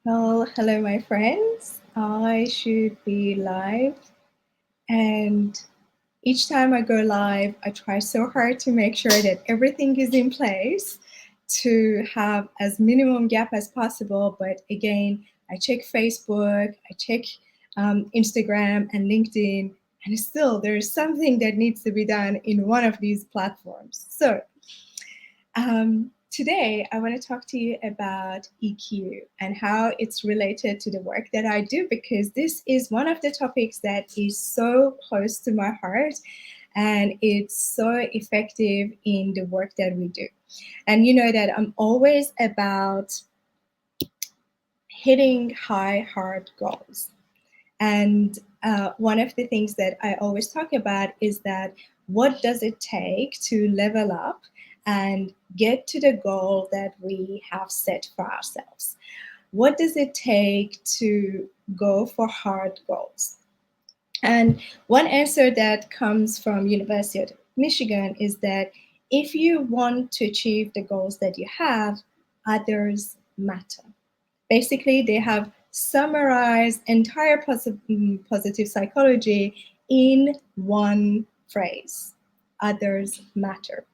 Well, hello, my friends. I should be live, and each time I go live, I try so hard to make sure that everything is in place to have as minimum gap as possible. But again, I check Facebook, I check Instagram and LinkedIn, and still there's something that needs to be done in one of these platforms. Today, I want to talk to you about EQ and how it's related to the work that I do, because this is one of the topics that is so close to my heart and it's so effective in the work that we do. And you know that I'm always about hitting high, hard goals. And one of the things that I always talk about is that what does it take to level up and get to the goal that we have set for ourselves? What does it take to go for hard goals? And one answer that comes from University of Michigan is that if you want to achieve the goals that you have, others matter. Basically, they have summarized entire positive psychology in one phrase: others matter.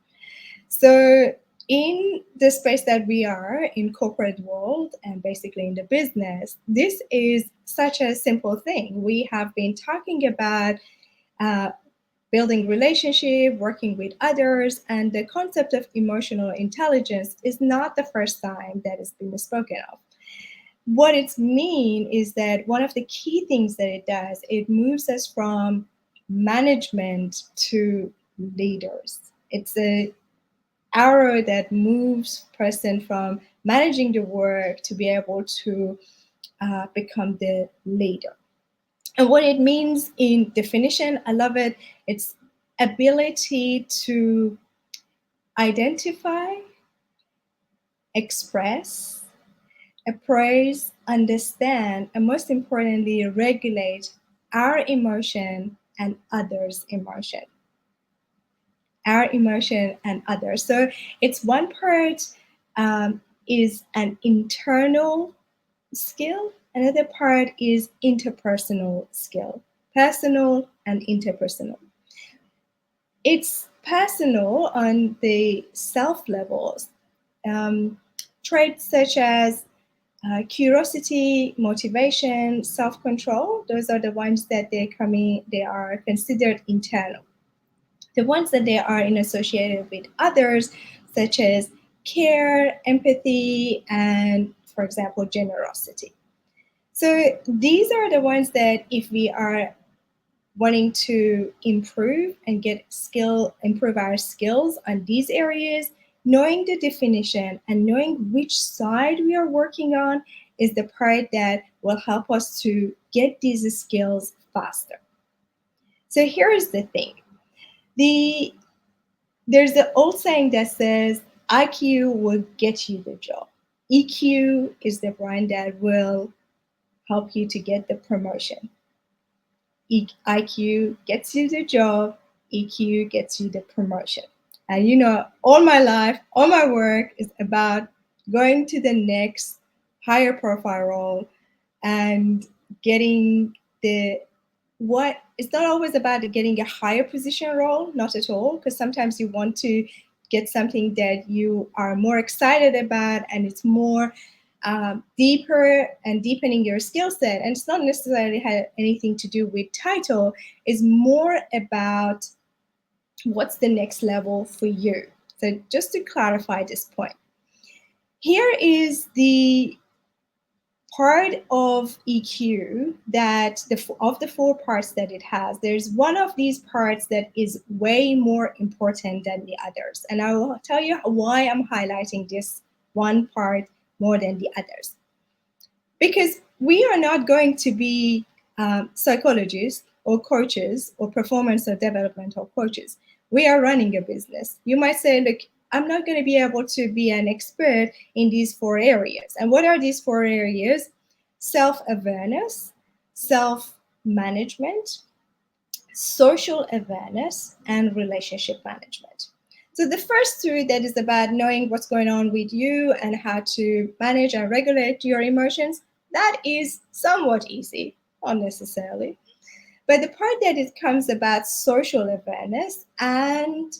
So in the space that we are in corporate world and basically in the business, this is such a simple thing. We have been talking about uh, building relationship, working with others, and the concept of emotional intelligence is not the first time that it's been spoken of. What it's mean is that one of the key things that it does, it moves us from management to leaders. It's a arrow that moves person from managing the work to be able to become the leader. And what it means in definition, I love it. It's ability to identify, express, appraise, understand, and most importantly, regulate our emotion and others' emotion. Our emotion and others. So it's one part is an internal skill, another part is interpersonal skill, personal and interpersonal. It's personal on the self levels. Um, Traits such as curiosity, motivation, self-control, those are the ones that they are considered internal. The ones that they are in associated with others, such as care, empathy, and for example, generosity. So these are the ones that if we are wanting to improve and improve our skills on these areas, knowing the definition and knowing which side we are working on is the part that will help us to get these skills faster. So here is the thing. The There's the old saying that says IQ will get you the job. EQ is the brand that will help you to get the promotion. IQ gets you the job, EQ gets you the promotion. And you know, all my life, all my work is about going to the next higher profile role and getting the what it's not always about getting a higher position role, not at all, because sometimes you want to get something that you are more excited about and it's more deeper and deepening your skill set. And it's not necessarily had anything to do with title, it's more about what's the next level for you. So just to clarify this point, here is the part of EQ that of the four parts that it has, there's one of these parts that is way more important than the others. And I will tell you why I'm highlighting this one part more than the others. Because we are not going to be psychologists or coaches or performance or developmental coaches. We are running a business. You might say, look, I'm not going to be able to be an expert in these four areas. And what are these four areas? Self awareness, self management, social awareness, and relationship management. So the first two, that is about knowing what's going on with you and how to manage and regulate your emotions, That is somewhat easy, not necessarily. But the part that it comes about social awareness and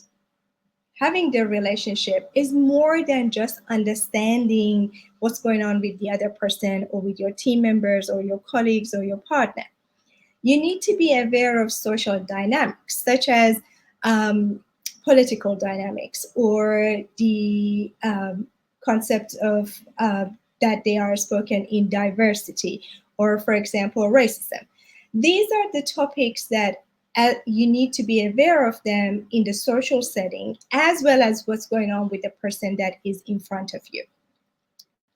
having the relationship is more than just understanding what's going on with the other person or with your team members or your colleagues or your partner. You need to be aware of social dynamics, such as political dynamics or the concept of that they are spoken in diversity, or, for example, racism. These are the topics that you need to be aware of them in the social setting, as well as what's going on with the person that is in front of you.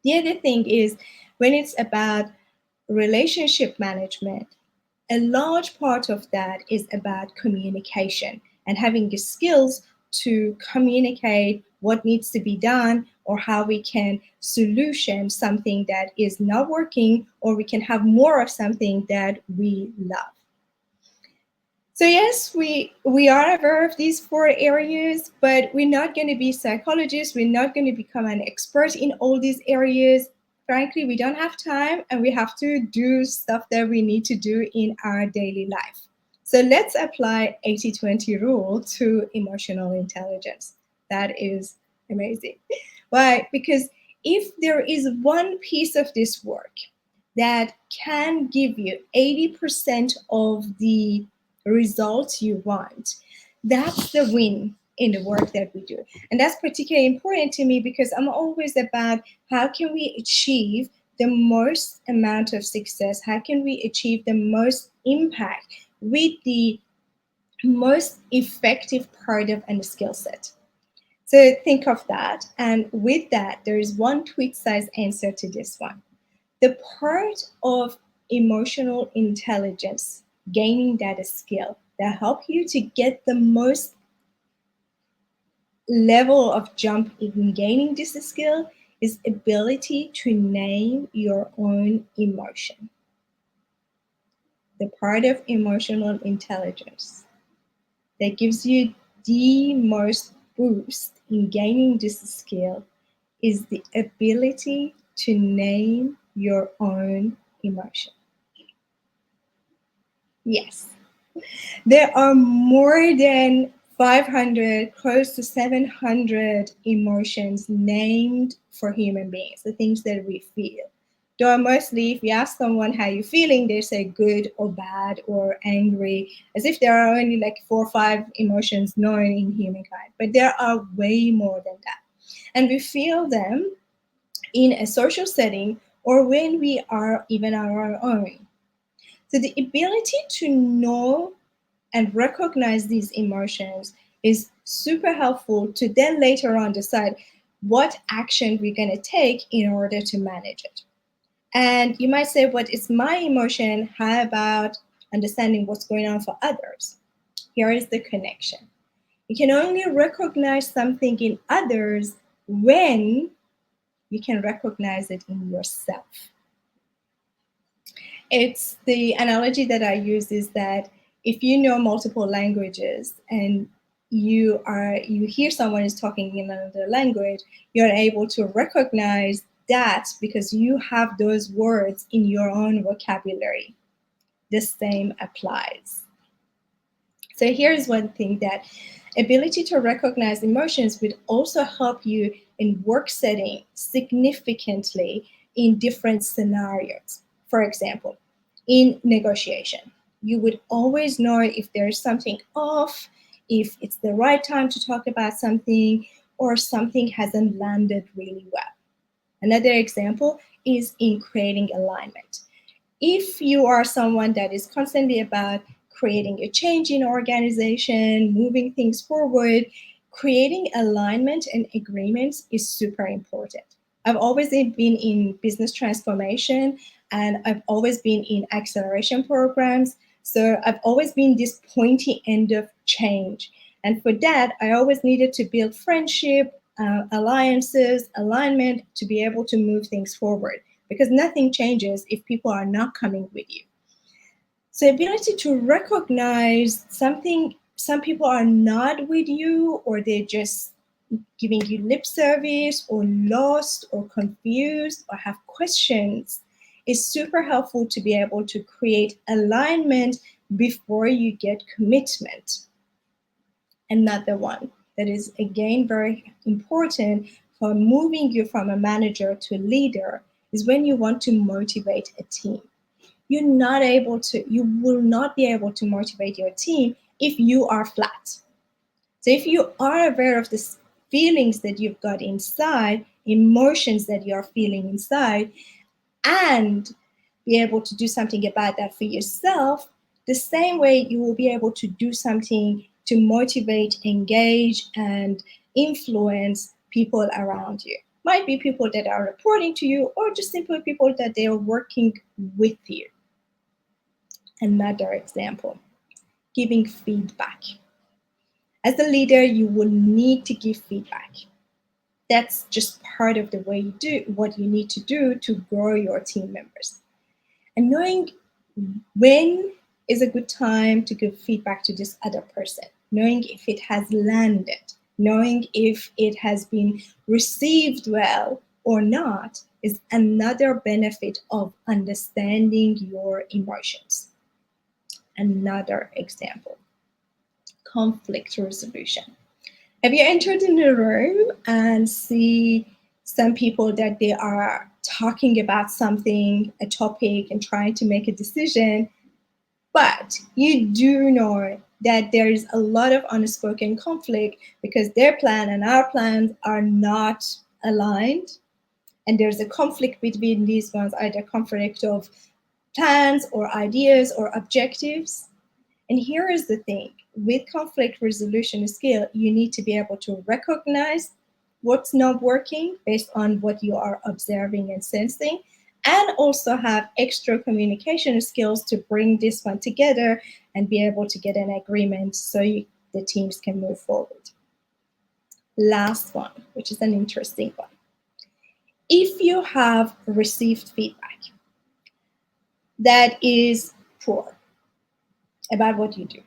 The other thing is when it's about relationship management, a large part of that is about communication and having the skills to communicate what needs to be done or how we can solution something that is not working, or we can have more of something that we love. So yes, we are aware of these four areas, but we're not going to be psychologists. We're not going to become an expert in all these areas. Frankly, we don't have time, and we have to do stuff that we need to do in our daily life. So let's apply 80-20 rule to emotional intelligence. That is amazing. Why? Because if there is one piece of this work that can give you 80% of the results you want, that's the win in the work that we do. And that's particularly important to me because I'm always about how can we achieve the most amount of success? How can we achieve the most impact with the most effective part of a skill set? So think of that. And with that, there is one tweet size answer to this one. The part of emotional intelligence, gaining that skill that help you to get the most level of jump in gaining this skill, is ability to name your own emotion. The part of emotional intelligence that gives you the most boost in gaining this skill is the ability to name your own emotion. Yes, there are more than 500, close to 700 emotions named for human beings, the things that we feel. Though mostly, if you ask someone how you're feeling, they say good or bad or angry, as if there are only like 4 or 5 emotions known in humankind. But there are way more than that. And we feel them in a social setting or when we are even on our own. So the ability to know and recognize these emotions is super helpful to then later on decide what action we're going to take in order to manage it. And you might say, what is my emotion? How about understanding what's going on for others? Here is the connection. You can only recognize something in others when you can recognize it in yourself. It's the analogy that I use is that if you know multiple languages and you hear someone is talking in another language, you're able to recognize that because you have those words in your own vocabulary. The same applies. So here's one thing, that ability to recognize emotions would also help you in work setting significantly in different scenarios. For example, in negotiation, you would always know if there's something off, if it's the right time to talk about something, or something hasn't landed really well. Another example is in creating alignment. If you are someone that is constantly about creating a change in organization, moving things forward, creating alignment and agreements is super important. I've always been in business transformation, and I've always been in acceleration programs. So I've always been this pointy end of change. And for that, I always needed to build friendship, alliances, alignment to be able to move things forward, because nothing changes if people are not coming with you. So ability to recognize something, some people are not with you, or they're just giving you lip service, or lost, or confused, or have questions, is super helpful to be able to create alignment before you get commitment. Another one that is again very important for moving you from a manager to a leader is when you want to motivate a team. You will not be able to motivate your team if you are flat. So if you are aware of the feelings that you've got inside, emotions that you're feeling inside, and be able to do something about that for yourself, the same way you will be able to do something to motivate, engage, and influence people around you. Might be people that are reporting to you, or just simply people that they are working with you. Another example, giving feedback. As a leader, you will need to give feedback. That's just part of the way you do what you need to do to grow your team members. And knowing when is a good time to give feedback to this other person, knowing if it has landed, knowing if it has been received well or not, is another benefit of understanding your emotions. Another example, conflict resolution. Have you entered in a room and see some people that they are talking about something, a topic, and trying to make a decision, but you do know that there is a lot of unspoken conflict because their plan and our plans are not aligned, and there's a conflict between these ones, either conflict of plans or ideas or objectives. And here is the thing, with conflict resolution skill, you need to be able to recognize what's not working based on what you are observing and sensing, and also have extra communication skills to bring this one together and be able to get an agreement so the teams can move forward. Last one, which is an interesting one. If you have received feedback that is poor about what you do,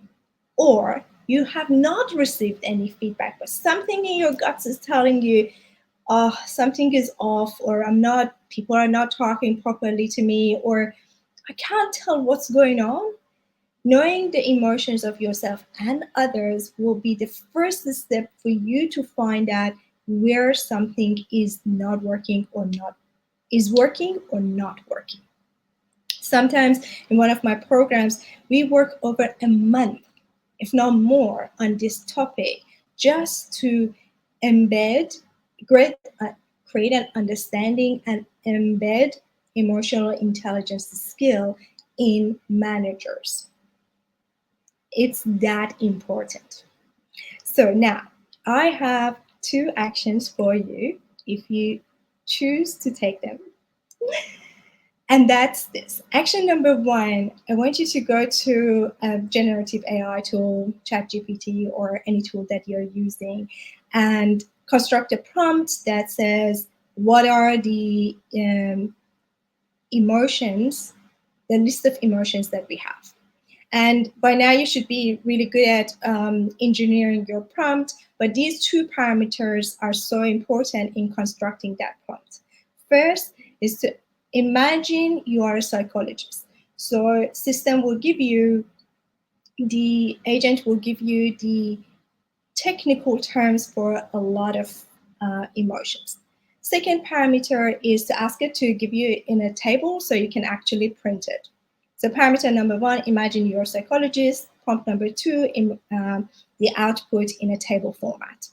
or you have not received any feedback, but something in your guts is telling you, oh, something is off, or people are not talking properly to me, or I can't tell what's going on. Knowing the emotions of yourself and others will be the first step for you to find out where something is not working or is working or not working. Sometimes in one of my programs, we work over a month, if not more, on this topic just to create an understanding and embed emotional intelligence skill in managers. It's that important. So now I have 2 actions for you if you choose to take them. And that's this. Action number 1, I want you to go to a generative AI tool, ChatGPT, or any tool that you're using, and construct a prompt that says, what are the emotions, the list of emotions that we have. And by now you should be really good at engineering your prompt, but these 2 parameters are so important in constructing that prompt. First is to imagine you are a psychologist. So system will give you, the agent will give you the technical terms for a lot of emotions. Second parameter is to ask it to give you in a table so you can actually print it. So parameter number 1, imagine you're a psychologist. Prompt number 2, the output in a table format.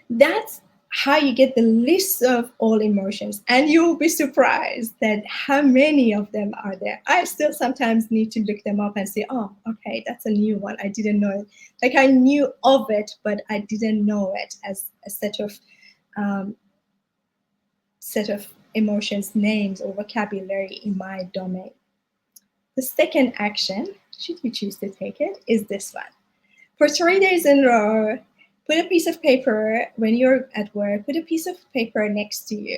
That's how you get the list of all emotions, and you'll be surprised that how many of them are there. I still sometimes need to look them up and say, oh, okay, that's a new one. I didn't know it. Like I knew of it, but I didn't know it as a set of emotions, names, or vocabulary in my domain. The second action, should you choose to take it, is this one. For 3 days in a row, put a piece of paper, when you're at work, put a piece of paper next to you.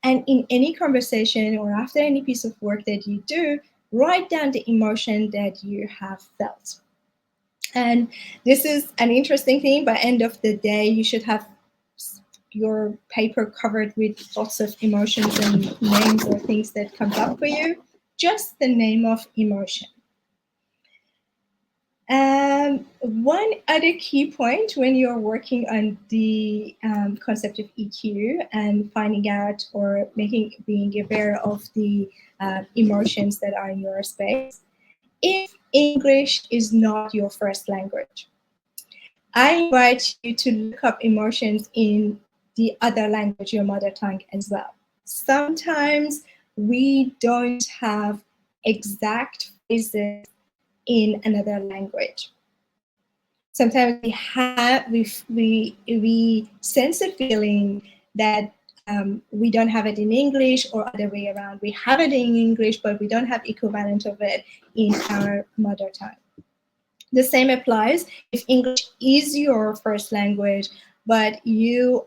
And in any conversation or after any piece of work that you do, write down the emotion that you have felt. And this is an interesting thing. By end of the day, you should have your paper covered with lots of emotions and names or things that comes up for you. Just the name of emotion. One other key point when you're working on the concept of EQ and finding out or being aware of the emotions that are in your space, if English is not your first language, I invite you to look up emotions in the other language, your mother tongue, as well. Sometimes we don't have exact phrases in another language. Sometimes we sense a feeling that we don't have it in English, or other way around. We have it in English, but we don't have equivalent of it in our mother tongue. The same applies if English is your first language, but you've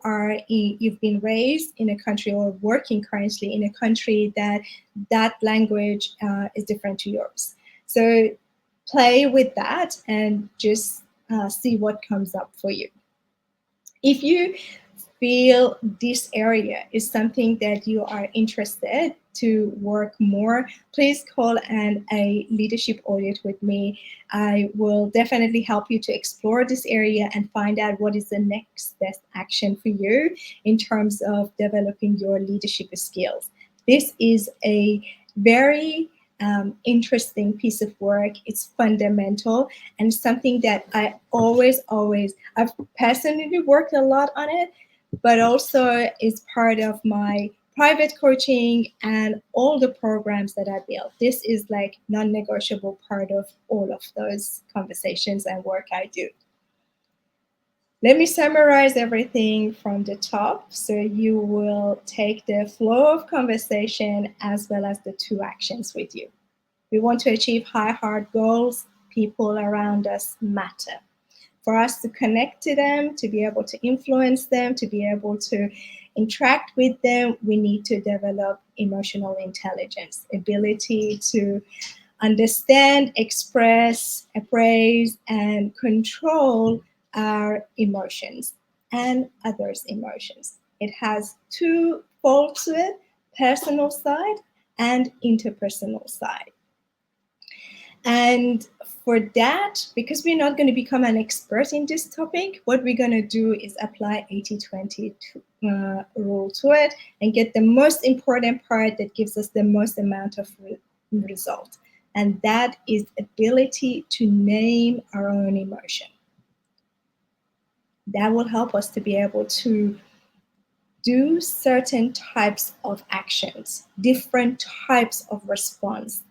been raised in a country or working currently in a country that language is different to yours. So play with that and just see what comes up for you. If you feel this area is something that you are interested to work more, please call a leadership audit with me. I will definitely help you to explore this area and find out what is the next best action for you in terms of developing your leadership skills. This is a very interesting piece of work. It's fundamental and something that I've personally worked a lot on it, but also is part of my private coaching and all the programs that I built. This is like non-negotiable part of all of those conversations and work I do. Let me summarize everything from the top so you will take the flow of conversation as well as the 2 actions with you. We want to achieve high, hard goals. People around us matter. For us to connect to them, to be able to influence them, to be able to interact with them, we need to develop emotional intelligence, ability to understand, express, appraise, and control our emotions and others' emotions. It has 2 folds to it, personal side and interpersonal side. And for that, because we're not going to become an expert in this topic, what we're going to do is apply 80-20 rule to it and get the most important part that gives us the most amount of result. And that is ability to name our own emotion. That will help us to be able to do certain types of actions, different types of response.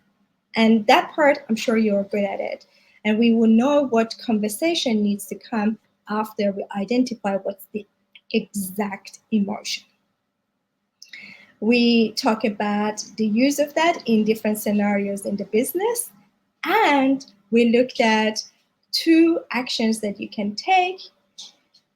And that part, I'm sure you're good at it. And we will know what conversation needs to come after we identify what's the exact emotion. We talk about the use of that in different scenarios in the business. And we looked at 2 actions that you can take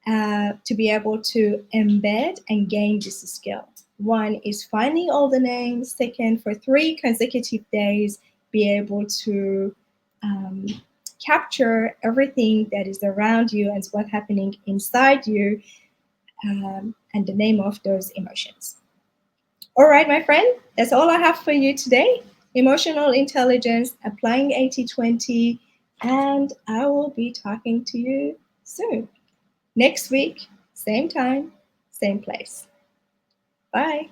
to be able to embed and gain this skill. One is finding all the names. Second, for 3 consecutive days, be able to capture everything that is around you and what's happening inside you and the name of those emotions. All right, my friend, that's all I have for you today. Emotional intelligence, applying 80-20, and I will be talking to you soon. Next week, same time, same place. Bye.